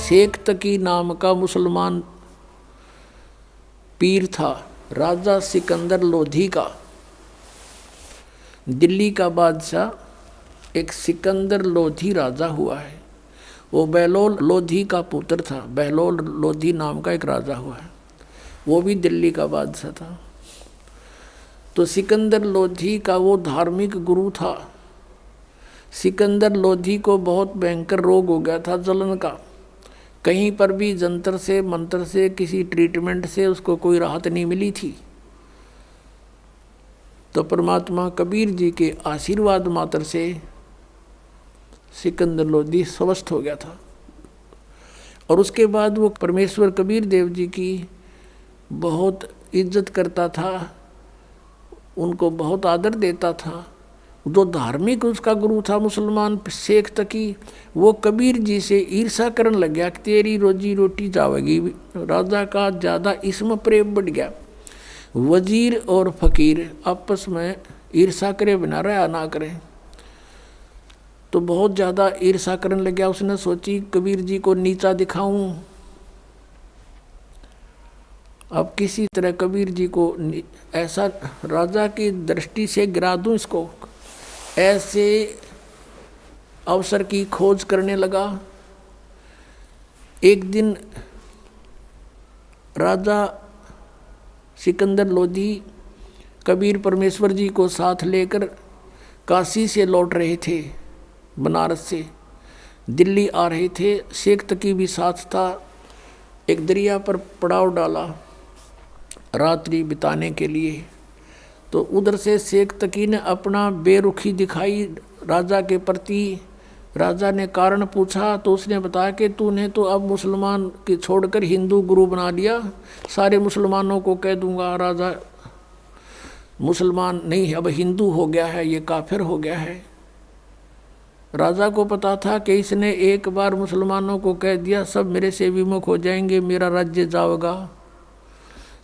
शेख तकी नाम का मुसलमान पीर था, राजा सिकंदर लोधी का। दिल्ली का बादशाह एक सिकंदर लोधी राजा हुआ है। वो बहलोल लोधी का पुत्र था। बहलोल लोधी नाम का एक राजा हुआ है, वो भी दिल्ली का बादशाह था। तो सिकंदर लोधी का वो धार्मिक गुरु था। सिकंदर लोधी को बहुत भयंकर रोग हो गया था, जलन का। कहीं पर भी जंतर से मंत्र से किसी ट्रीटमेंट से उसको कोई राहत नहीं मिली थी। तो परमात्मा कबीर जी के आशीर्वाद मात्र से सिकंदर लोधी स्वस्थ हो गया था। और उसके बाद वो परमेश्वर कबीर देव जी की बहुत इज्जत करता था, उनको बहुत आदर देता था। जो धार्मिक उसका गुरु था मुसलमान शेख तकी, वो कबीर जी से ईर्षा करने लग गया कि तेरी रोजी रोटी जावेगी। राजा का ज़्यादा इसमें प्रेम बढ़ गया। वजीर और फकीर आपस में ईर्षा करे बिना रहा ना करें, तो बहुत ज़्यादा ईर्षा करने लग गया। उसने सोची कबीर जी को नीचा दिखाऊं, अब किसी तरह कबीर जी को ऐसा राजा की दृष्टि से गिरा दूं इसको। ऐसे अवसर की खोज करने लगा। एक दिन राजा सिकंदर लोधी कबीर परमेश्वर जी को साथ लेकर काशी से लौट रहे थे, बनारस से दिल्ली आ रहे थे। शेख तकी भी साथ था। एक दरिया पर पड़ाव डाला रात्रि बिताने के लिए। तो उधर से शेख तकी ने अपना बेरुखी दिखाई राजा के प्रति। राजा ने कारण पूछा तो उसने बताया कि तूने तो अब मुसलमान की छोड़कर हिंदू गुरु बना लिया, सारे मुसलमानों को कह दूंगा राजा मुसलमान नहीं है, अब हिंदू हो गया है, ये काफिर हो गया है। राजा को पता था कि इसने एक बार मुसलमानों को कह दिया सब मेरे से विमुख हो जाएंगे, मेरा राज्य जाएगा,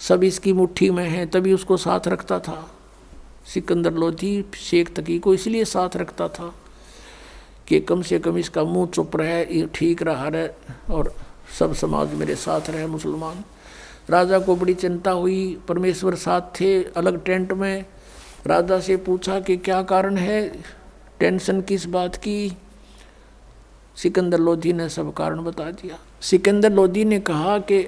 सब इसकी मुट्ठी में है। तभी उसको साथ रखता था सिकंदर लोधी। शेख तकी को इसलिए साथ रखता था कि कम से कम इसका मुंह चुप रहे, ये ठीक रहा रहे और सब समाज मेरे साथ रहे मुसलमान। राजा को बड़ी चिंता हुई। परमेश्वर साथ थे अलग टेंट में। राजा से पूछा कि क्या कारण है, टेंशन किस बात की। सिकंदर लोधी ने सब कारण बता दिया। सिकंदर लोधी ने कहा कि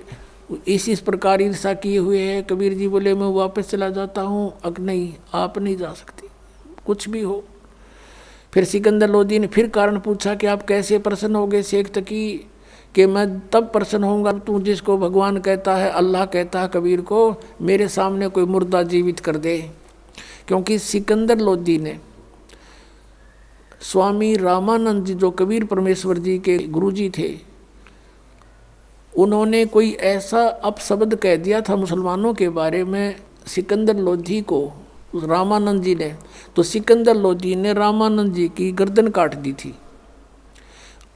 इस प्रकार ईर्षा किए हुए है। कबीर जी बोले मैं वापस चला जाता हूँ। अग नहीं, आप नहीं जा सकती, कुछ भी हो। फिर सिकंदर लोधी ने फिर कारण पूछा कि आप कैसे प्रसन्न हो गए शेख तकी, कि मैं तब प्रसन्न होऊंगा तू जिसको भगवान कहता है, अल्लाह कहता है कबीर को, मेरे सामने कोई मुर्दा जीवित कर दे। क्योंकि सिकंदर लोधी ने स्वामी रामानंद जी जो कबीर परमेश्वर जी के गुरुजी थे, उन्होंने कोई ऐसा अपशब्द कह दिया था मुसलमानों के बारे में सिकंदर लोधी को रामानंद जी ने। तो सिकंदर लोधी ने रामानंद जी की गर्दन काट दी थी।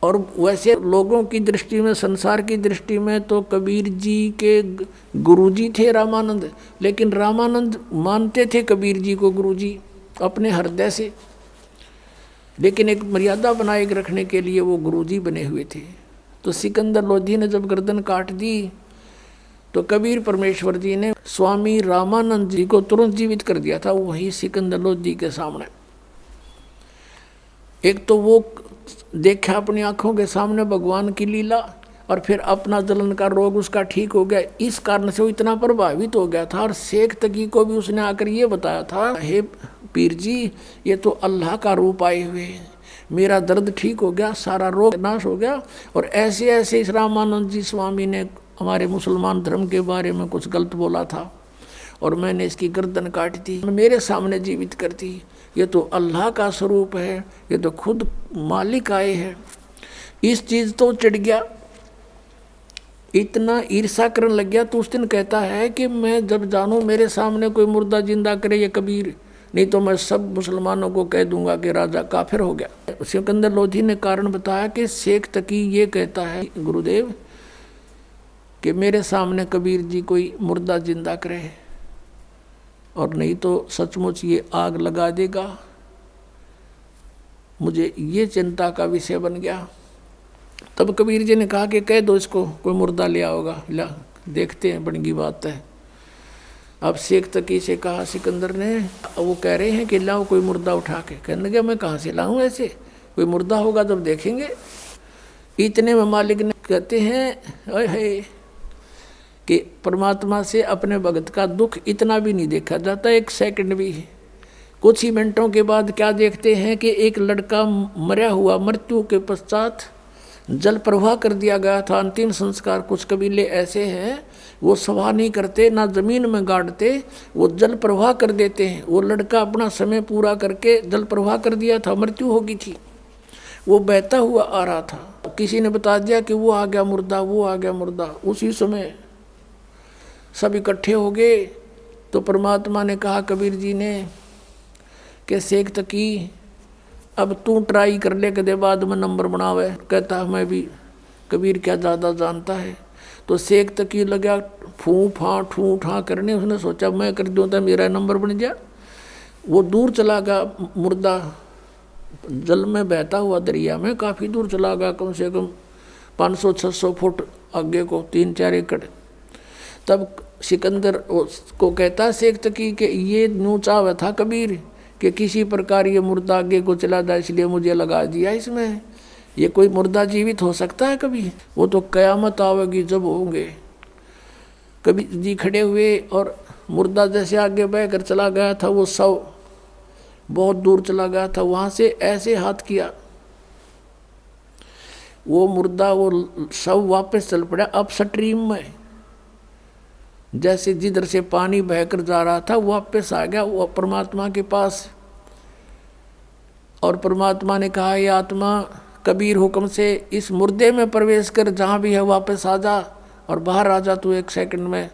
और वैसे लोगों की दृष्टि में, संसार की दृष्टि में तो कबीर जी के गुरुजी थे रामानंद, लेकिन रामानंद मानते थे कबीर जी को गुरुजी अपने हृदय से, लेकिन एक मर्यादा बनाए रखने के लिए वो गुरुजी बने हुए थे। तो सिकंदर लोधी ने जब गर्दन काट दी तो कबीर परमेश्वर जी ने स्वामी रामानंद जी को तुरंत जीवित कर दिया था वही सिकंदर लोधी के सामने। एक तो वो देखा अपनी आंखों के सामने भगवान की लीला, और फिर अपना जलन का रोग उसका ठीक हो गया। इस कारण से वो इतना प्रभावित हो गया था। और शेख तकी को भी उसने आकर ये बताया था, हे पीर जी, ये तो अल्लाह का रूप आए हुए हैं, मेरा दर्द ठीक हो गया, सारा रोग नाश हो गया। और ऐसे ऐसे इस रामानंद जी स्वामी ने हमारे मुसलमान धर्म के बारे में कुछ गलत बोला था और मैंने इसकी गर्दन काट दी, मेरे सामने जीवित कर दी। ये तो अल्लाह का स्वरूप है, ये तो खुद मालिक आए हैं। इस चीज़ तो चढ़ गया, इतना ईर्षा करने लग गया। तो उस दिन कहता है कि मैं जब जानूँ मेरे सामने कोई मुर्दा जिंदा करे ये कबीर, नहीं तो मैं सब मुसलमानों को कह दूंगा कि राजा काफिर हो गया। सिकंदर लोधी ने कारण बताया कि शेख तकी ये कहता है गुरुदेव कि मेरे सामने कबीर जी कोई मुर्दा जिंदा करे, और नहीं तो सचमुच ये आग लगा देगा। मुझे ये चिंता का विषय बन गया। तब कबीर जी ने कहा कि कह दो इसको कोई मुर्दा ले आओगा, ला देखते हैं बन की बात है। अब शेख तकी से कहा सिकंदर ने, वो कह रहे हैं कि लाओ कोई मुर्दा उठा के। कहने लगे मैं कहाँ से लाऊं, ऐसे कोई मुर्दा होगा जब देखेंगे। इतने में मालिक ने कहते हैं ओए है कि परमात्मा से अपने भगत का दुख इतना भी नहीं देखा जाता, एक सेकंड भी। कुछ ही मिनटों के बाद क्या देखते हैं कि एक लड़का मरा हुआ, मृत्यु के पश्चात जल प्रवाह कर दिया गया था। अंतिम संस्कार कुछ कबीले ऐसे हैं वो सवाह नहीं करते, ना जमीन में गाड़ते, वो जल प्रवाह कर देते हैं। वो लड़का अपना समय पूरा करके जल प्रवाह कर दिया था, मृत्यु हो गई थी, वो बहता हुआ आ रहा था। किसी ने बता दिया कि वो आ गया मुर्दा, वो आ गया मुर्दा। उसी समय सब इकट्ठे हो गए। तो परमात्मा ने कहा कबीर जी ने कि शेख तकी अब तू ट्राई कर ले, कदे बाद में नंबर बनावे। कहता मैं भी कबीर क्या ज़्यादा जानता है। तो शेख तकी लगा फूँ फाँ करने। उसने सोचा मैं कर दूँ तो मेरा नंबर बन गया। वो दूर चला गया मुर्दा, जल में बहता हुआ दरिया में काफ़ी दूर चला गया, कम से कम 500-600 फुट आगे को, 3-4 एकड़। तब सिकंदर को कहता शेख तकी कि ये न्यू चाव था कबीर कि किसी प्रकार ये मुर्दा आगे को चला जाए, इसलिए मुझे लगा दिया इसमें। ये कोई मुर्दा जीवित हो सकता है कभी? वो तो कयामत आवेगी जब होंगे। कबीर जी खड़े हुए और मुर्दा जैसे आगे बह कर चला गया था, वो शव बहुत दूर चला गया था। वहाँ से ऐसे हाथ किया, वो मुर्दा, वो शव वापस चल पड़ा अप स्ट्रीम में। जैसे जिधर से पानी बहकर जा रहा था वापस आ गया वो परमात्मा के पास। और परमात्मा ने कहा ये आत्मा कबीर हुक्म से इस मुर्दे में प्रवेश कर, जहाँ भी है वापस आ जा और बाहर आ जा तू 1 सेकंड में।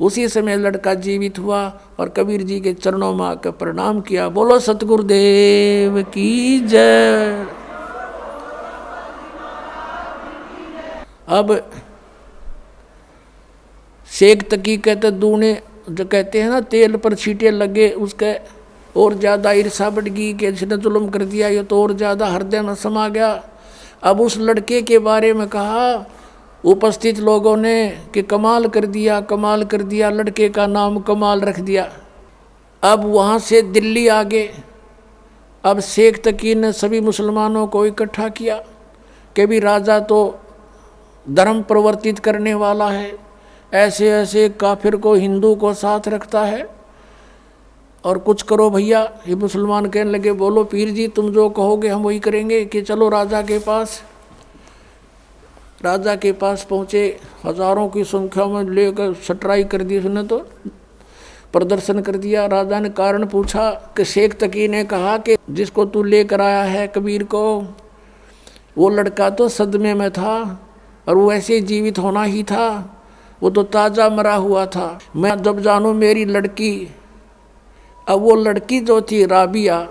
उसी समय लड़का जीवित हुआ और कबीर जी के चरणों में आकर प्रणाम किया। बोलो सतगुरुदेव की जय। अब शेख तकी कहते दूने जो कहते हैं ना तेल पर छींटे लगे, उसके और ज़्यादा ईर्षा बढ़ गई कि जिसने जुल्म कर दिया ये तो और ज़्यादा हृदय में समा गया। अब उस लड़के के बारे में कहा उपस्थित लोगों ने कि कमाल कर दिया, कमाल कर दिया, लड़के का नाम कमाल रख दिया। अब वहाँ से दिल्ली आ गए। अब शेख तकी ने सभी मुसलमानों को इकट्ठा किया कि भी राजा तो धर्म प्रवर्तित करने वाला है, ऐसे ऐसे काफिर को हिंदू को साथ रखता है, और कुछ करो भैया। ये मुसलमान कहने लगे बोलो पीर जी तुम जो कहोगे हम वही करेंगे। कि चलो राजा के पास। राजा के पास पहुँचे, हजारों की संख्या में लेकर सटराई कर दी उसने, तो प्रदर्शन कर दिया। राजा ने कारण पूछा कि शेख तकी ने कहा कि जिसको तू लेकर आया है कबीर को, वो लड़का तो सदमे में था और वो ऐसे जीवित होना ही था, वो तो ताज़ा मरा हुआ था। मैं जब जानूँ मेरी लड़की, अब वो लड़की जो थी राबिया,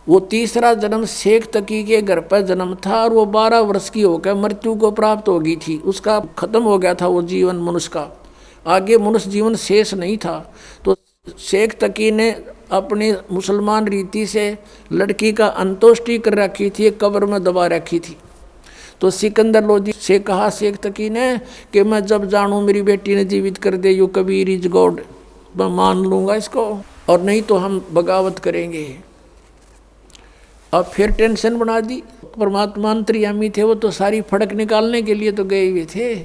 वो तीसरा जन्म शेख तकी के घर पर जन्म था और वो 12 वर्ष की होकर मृत्यु को प्राप्त हो गई थी। उसका खत्म हो गया था वो जीवन मनुष्य का, आगे मनुष्य जीवन शेष नहीं था। तो शेख तकी ने अपनी मुसलमान रीति से लड़की का अंत्येष्टि कर रखी थी, एक कब्र में दबा रखी थी। तो सिकंदर लोधी से कहा शेख तकी ने कि मैं जब जानूँ मेरी बेटी ने जीवित कर दे, यू कबीर इज गॉड, मैं मान लूँगा इसको, और नहीं तो हम बगावत करेंगे। अब फिर टेंशन बना दी। परमात्मा अंतर्यामी थे, वो तो सारी फड़क निकालने के लिए तो गए हुए थे।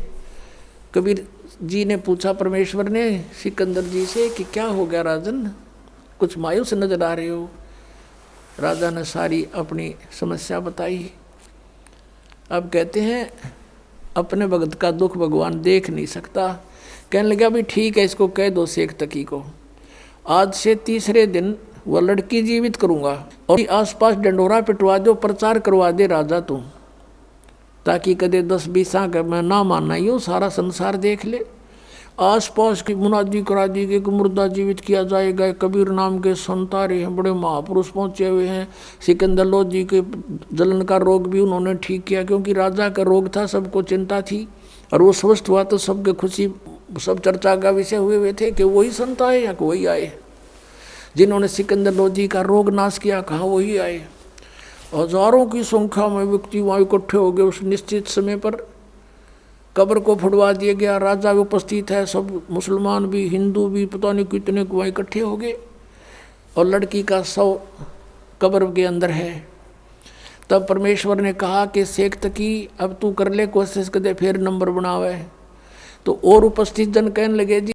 कबीर जी ने पूछा परमेश्वर ने सिकंदर जी से कि क्या हो गया राजन, कुछ मायूस नजर आ रहे हो। राजा ने सारी अपनी समस्या बताई। अब कहते हैं अपने भगत का दुख भगवान देख नहीं सकता। कहने लगा भी ठीक है, इसको कह दो शेख तकी को आज से तीसरे दिन वह लड़की जीवित करूँगा और आसपास डंडोरा पिटवा दो, प्रचार करवा दे राजा तू, ताकि कदे 10-20 का मैं ना मानना ही हो, सारा संसार देख ले। आसपास की मुनादी करा दी कि मुर्दा जीवित किया जाएगा। कबीर नाम के संत आ रहे हैं, बड़े महापुरुष पहुँचे हुए हैं। सिकंदर लोधी के जलन का रोग भी उन्होंने ठीक किया, क्योंकि राजा का रोग था, सबको चिंता थी, और वो स्वस्थ हुआ तो सबके खुशी, सब चर्चा का विषय हुए थे कि वही संत आए या वही आए जिन्होंने सिकंदर लोधी का रोग नाश किया, कहा वही आए। हजारों की संख्या में व्यक्ति वहाँ इकट्ठे हो गए। उस निश्चित समय पर कब्र को फुड़वा दिया गया। राजा भी उपस्थित है, सब मुसलमान भी, हिंदू भी, पता नहीं कितने को वहाँ इकट्ठे हो गए। और लड़की का शव कब्र के अंदर है। तब परमेश्वर ने कहा कि शेख तकी अब तू कर ले कोशिश कर दे, फिर नंबर बनावे। तो और उपस्थित जन कहने लगे, जी